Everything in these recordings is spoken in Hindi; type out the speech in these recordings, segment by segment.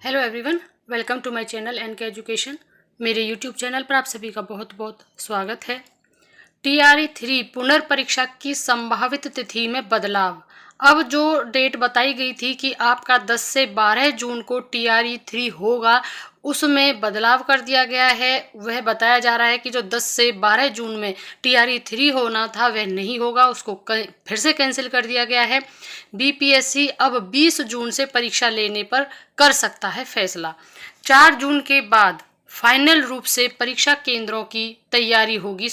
Hello everyone, welcome to my channel NK education. मेरे यूट्यूब चैनल पर आप सभी का बहुत बहुत स्वागत है। टीआरई 3 पुनर्परीक्षा की संभावित तिथि में बदलाव। अब जो डेट बताई गई थी कि आपका 10 से 12 जून को टीआरई 3 होगा, उसमें बदलाव कर दिया गया है। वह बताया जा रहा है कि जो 10 से 12 जून में टीआरई 3 होना था वह नहीं होगा, उसको फिर से कैंसिल कर दिया गया है। बीपीएससी अब 20 जून से परीक्षा लेने पर कर सकता है फैसला। 4 जून के बाद फाइनल रूप से परीक्षा केंद्रों की तैयारी होगी।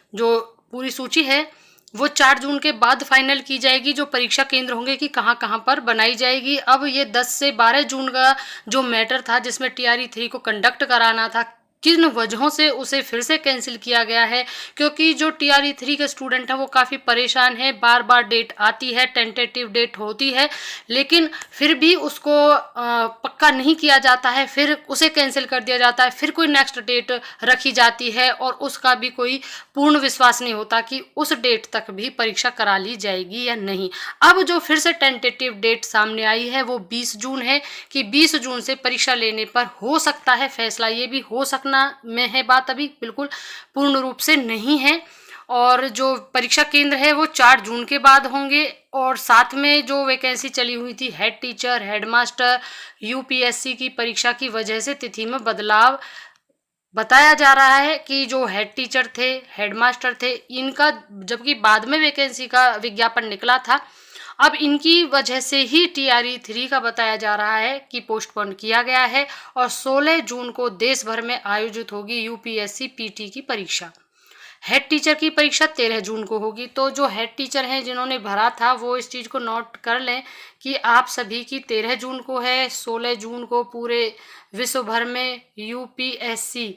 जो पूरी सूची है वो 4 जून के बाद फाइनल की जाएगी। जो परीक्षा केंद्र होंगे कि कहाँ कहाँ पर बनाई जाएगी। अब ये 10 से 12 जून का जो मैटर था, जिसमें टीआरई 3 को कंडक्ट कराना था, किन वजहों से उसे फिर से कैंसिल किया गया है, क्योंकि जो टीआरई 3 के स्टूडेंट हैं वो काफ़ी परेशान है। बार बार डेट आती है, टेंटेटिव डेट होती है, लेकिन फिर भी उसको पक्का नहीं किया जाता है, फिर उसे कैंसिल कर दिया जाता है, फिर कोई नेक्स्ट डेट रखी जाती है और उसका भी कोई पूर्ण विश्वास नहीं होता कि उस डेट तक भी परीक्षा करा ली जाएगी या नहीं। अब जो फिर से टेंटेटिव डेट सामने आई है वो 20 जून है कि 20 जून से परीक्षा लेने पर हो सकता है फैसला। ये भी हो सकना में है बात, अभी बिल्कुल पूर्ण रूप से नहीं है। और जो परीक्षा केंद्र है वो 4 जून के बाद होंगे। और साथ में जो वैकेंसी चली हुई थी हेड टीचर, हेडमास्टर, यूपीएससी की परीक्षा की वजह से तिथि में बदलाव बताया जा रहा है कि जो हेड टीचर थे, हेडमास्टर थे, इनका जबकि बाद में वैकेंसी का विज्ञापन निकला था, अब इनकी वजह से ही टीआरई 3 का बताया जा रहा है कि पोस्टपोन किया गया है। और 16 जून को देश भर में आयोजित होगी यूपीएससी पीटी की परीक्षा। हेड टीचर की परीक्षा 13 जून को होगी। तो जो हेड टीचर हैं जिन्होंने भरा था वो इस चीज़ को नोट कर लें कि आप सभी की 13 जून को है। 16 जून को पूरे विश्व भर में यूपीएससी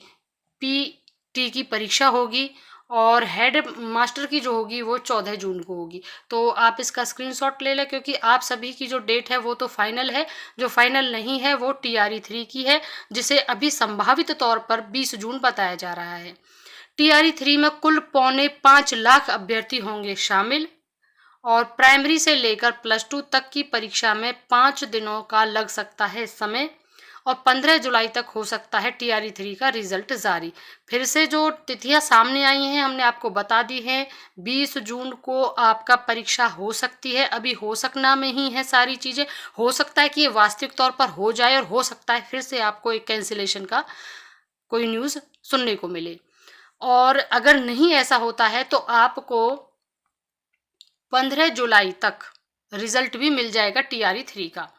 पीटी की परीक्षा होगी और हेड मास्टर की जो होगी वो 14 जून को होगी। तो आप इसका स्क्रीनशॉट ले लें, क्योंकि आप सभी की जो डेट है वो तो फाइनल है। जो फाइनल नहीं है वो टीआरई 3 की है, जिसे अभी संभावित तौर पर 20 जून बताया जा रहा है। टीआरई 3 में कुल 4.25 लाख अभ्यर्थी होंगे शामिल और प्राइमरी से लेकर +2 तक की परीक्षा में 5 दिनों का लग सकता है समय और 15 जुलाई तक हो सकता है टीआरई 3 का रिजल्ट जारी। फिर से जो तिथियां सामने आई हैं हमने आपको बता दी हैं। 20 जून को आपका परीक्षा हो सकती है, अभी हो सकना में ही है सारी चीज़ें। हो सकता है कि ये वास्तविक तौर पर हो जाए और हो सकता है फिर से आपको एक कैंसिलेशन का कोई न्यूज़ सुनने को मिले। और अगर नहीं ऐसा होता है तो आपको 15 जुलाई तक रिजल्ट भी मिल जाएगा टीआरई 3 का,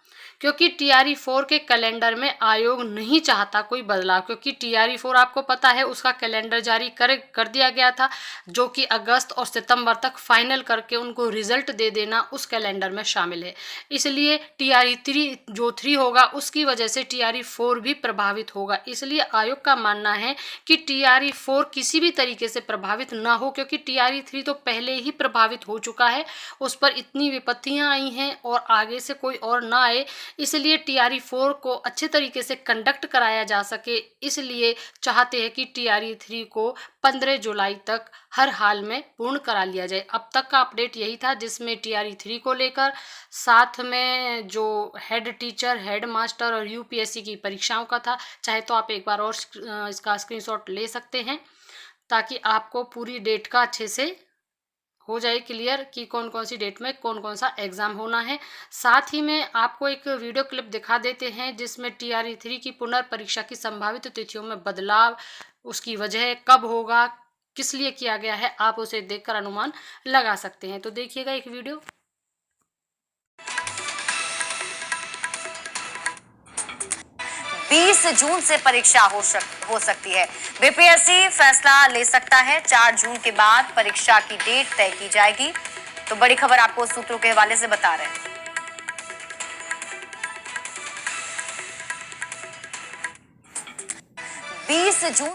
क्योंकि टीआरई 4 के कैलेंडर में आयोग नहीं चाहता कोई बदलाव। क्योंकि टीआरई 4 आपको पता है उसका कैलेंडर जारी कर दिया गया था, जो कि अगस्त और सितंबर तक फाइनल करके उनको रिजल्ट दे देना उस कैलेंडर में शामिल है। इसलिए टीआरई 3 जो 3 होगा उसकी वजह से टीआरई 4 भी प्रभावित होगा। इसलिए आयोग का मानना है कि टीआरई 4 किसी भी तरीके से प्रभावित ना हो, क्योंकि टीआरई 3 तो पहले ही प्रभावित हो चुका है, उस पर इतनी विपत्तियां आई हैं और आगे से कोई और ना आए। इसलिए टीआरई 4 को अच्छे तरीके से कंडक्ट कराया जा सके, इसलिए चाहते हैं कि टीआरई 3 को 15 जुलाई तक हर हाल में पूर्ण करा लिया जाए। अब तक का अपडेट यही था, जिसमें टीआरई 3 को लेकर साथ में जो हेड टीचर, हेड मास्टर और यूपीएससी की परीक्षाओं का था। चाहे तो आप एक बार और इसका स्क्रीनशॉट ले सकते हैं, ताकि आपको पूरी डेट का अच्छे से हो जाए क्लियर कि कौन कौन सी डेट में कौन कौन सा एग्ज़ाम होना है। साथ ही में आपको एक वीडियो क्लिप दिखा देते हैं जिसमें टीआरई 3 की पुनर्परीक्षा की संभावित तिथियों में बदलाव, उसकी वजह, कब होगा, किस लिए किया गया है, आप उसे देखकर अनुमान लगा सकते हैं। तो देखिएगा एक वीडियो। 20 जून से परीक्षा हो सकती है। बीपीएससी फैसला ले सकता है। 4 जून के बाद परीक्षा की डेट तय की जाएगी। तो बड़ी खबर आपको सूत्रों के हवाले से बता रहे हैं। 20 जून